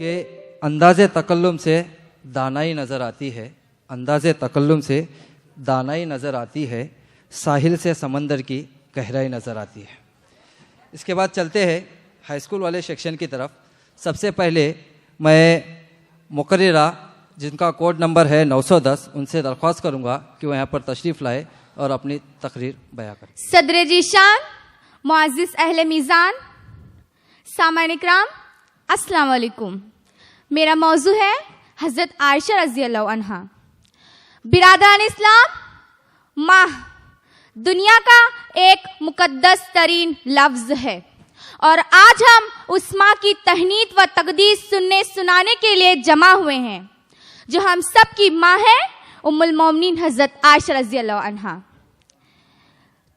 کہ انداز تکلم سے دانائی نظر آتی ہے، انداز تکلم سے دانائی نظر آتی ہے، ساحل سے سمندر کی گہرائی نظر آتی ہے۔ اس کے بعد چلتے ہیں ہائی اسکول والے سیکشن کی طرف۔ سب سے پہلے میں مقررہ جن کا کوڈ نمبر ہے 910 ان سے درخواست کروں گا کہ وہ یہاں پر تشریف لائے اور اپنی تقریر بیان کریں۔ صدر جیشان، معزز اہل میزان، سامعین اکرام، السلام علیکم۔ میرا موضوع ہے حضرت عائشہ رضی اللہ عنہا۔ برادران اسلام، ماں دنیا کا ایک مقدس ترین لفظ ہے، اور آج ہم اس ماں کی تہنیت و تقدیس سننے سنانے کے لیے جمع ہوئے ہیں جو ہم سب کی ماں ہے، ام المومنین حضرت عائشہ رضی اللہ عنہا۔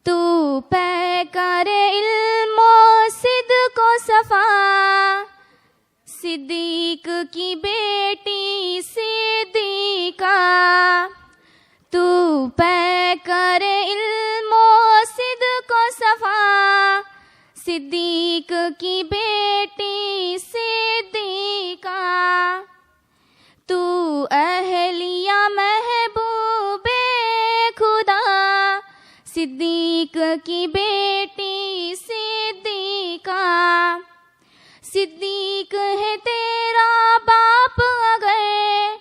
تو پیکر علم و صدق و صفا، صدیق کی بیٹی صدیقہ، تو پیکر علم و صدق و صفا، صدیق کی بیٹی صدیقہ، تو اہلیہ محبوب خدا، صدیق کی بیٹی صدیقہ، صدیق ہے تیرا باپ اگر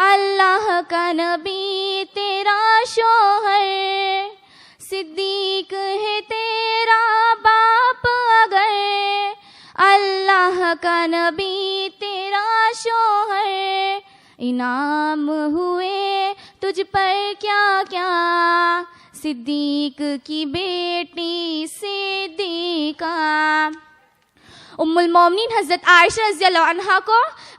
اللہ کا نبی تیرا شوہر، صدیق ہے تیرا باپ اگر اللہ کا نبی تیرا شوہر، انعام ہوئے تجھ پر کیا کیا، صدیق کی بیٹی صدیقہ۔ ام المومنین حضرت عائشہ رضی اللہ عنہا کو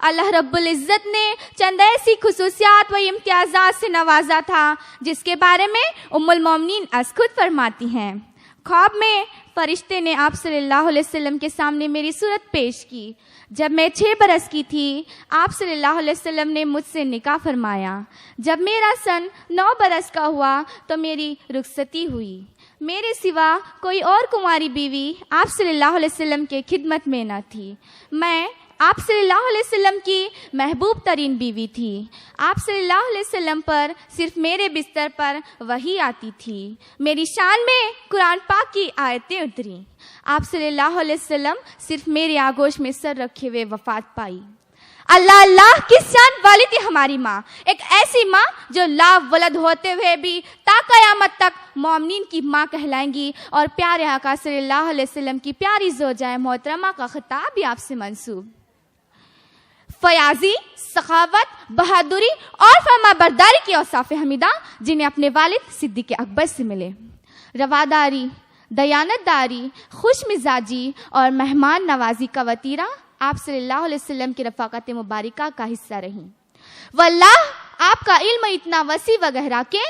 اللہ رب العزت نے چند ایسی خصوصیات و امتیازات سے نوازا تھا جس کے بارے میں ام المومنین از خود فرماتی ہیں۔ خواب میں فرشتے نے آپ صلی اللہ علیہ وسلم کے سامنے میری صورت پیش کی۔ جب میں 6 برس کی تھی آپ صلی اللہ علیہ وسلم نے مجھ سے نکاح فرمایا۔ جب میرا سن 9 برس کا ہوا تو میری رخصتی ہوئی۔ میرے سوا کوئی اور کنواری بیوی آپ صلی اللہ علیہ وسلم کے خدمت میں نہ تھی۔ میں آپ صلی اللہ علیہ وسلم کی محبوب ترین بیوی تھی۔ آپ صلی اللہ علیہ وسلم پر صرف میرے بستر پر وحی آتی تھی۔ میری شان میں قرآن پاک کی آیتیں اتری۔ آپ صلی اللہ علیہ وسلم صرف میرے آغوش میں سر رکھے ہوئے وفات پائی۔ اللہ اللہ کس شان والی تھی ہماری ماں، ایک ایسی ماں جو لا ولد ہوتے ہوئے بھی تا قیامت تک مومنین کی ماں کہلائیں گی، اور پیارے آقا صلی اللہ علیہ وسلم کی پیاری زوجہ محترمہ کا خطاب بھی آپ سے منسوب۔ فیاضی، سخاوت، بہادری اور فرما برداری کی اوصاف حمیدہ جنہیں اپنے والد صدیق اکبر سے ملے۔ رواداری، دیانت داری، خوش مزاجی اور مہمان نوازی کا وتیرہ آپ صلی اللہ علیہ وسلم کی رفاقت مبارکہ کا حصہ رہیں۔ واللہ آپ کا علم اتنا وسیع و گہرا کہ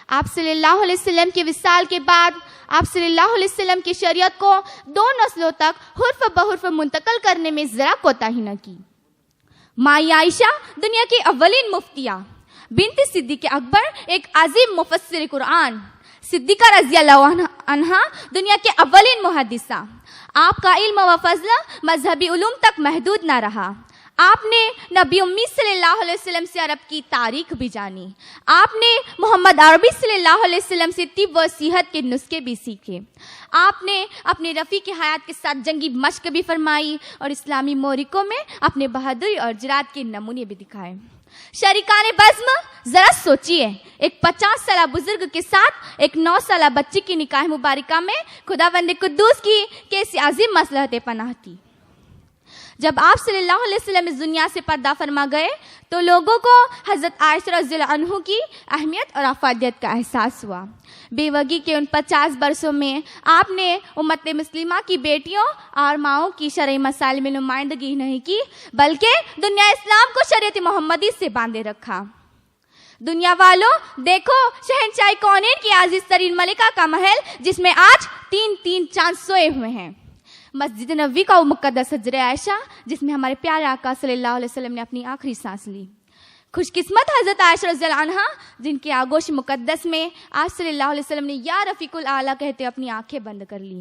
آپ صلی اللہ علیہ وسلم کے وصال کے بعد آپ صلی اللہ علیہ وسلم کی شریعت کو 2 نسلوں تک حرف بحرف منتقل کرنے میں ذرا کوتاہی نہ کی۔ ماں عائشہ دنیا کی اولین مفتیہ، بنت صدیق اکبر ایک عظیم مفسر قرآن، صدیقہ رضی اللہ عنہا دنیا کے اولین محدثہ۔ آپ کا علم و فضل مذہبی علوم تک محدود نہ رہا۔ آپ نے نبی امی صلی اللہ علیہ وسلم سے عرب کی تاریخ بھی جانی۔ آپ نے محمد عربی صلی اللہ علیہ وسلم سے طب و صحت کے نسخے بھی سیکھے۔ آپ نے اپنے رفیق حیات کے ساتھ جنگی مشق بھی فرمائی اور اسلامی معرکوں میں اپنے بہادری اور جرات کے نمونے بھی دکھائے۔ شریکان بزم، ذرا سوچئے، ایک 50 سالہ بزرگ کے ساتھ ایک 9 سالہ بچی کی نکاح مبارکہ میں خداوند قدوس کی کیسی عظیم مصلحت پناہ تھی۔ جب آپ صلی اللہ علیہ وسلم اس دنیا سے پردہ فرما گئے تو لوگوں کو حضرت عائشہ رضی اللہ عنہ کی اہمیت اور افادیت کا احساس ہوا۔ بیوگی کے ان 50 برسوں میں آپ نے امت مسلمہ کی بیٹیوں اور ماؤں کی شرعی مسائل میں نمائندگی نہیں کی، بلکہ دنیا اسلام کو شریعت محمدی سے باندھے رکھا۔ دنیا والوں دیکھو شہنشاہ کونین کی عزیز ترین ملکہ کا محل، جس میں آج 3 چاند سوئے ہوئے ہیں۔ مسجد نبوی کا وہ مقدس حجر عائشہ جس میں ہمارے پیارے آقا صلی اللہ علیہ وسلم نے اپنی آخری سانس لی۔ خوش قسمت حضرت عائشہ رضی اللہ عنہا جن کے آغوش مقدس میں آپ صلی اللہ علیہ وسلم نے یا رفیق الاعلیٰ کہتے اپنی آنکھیں بند کر لی۔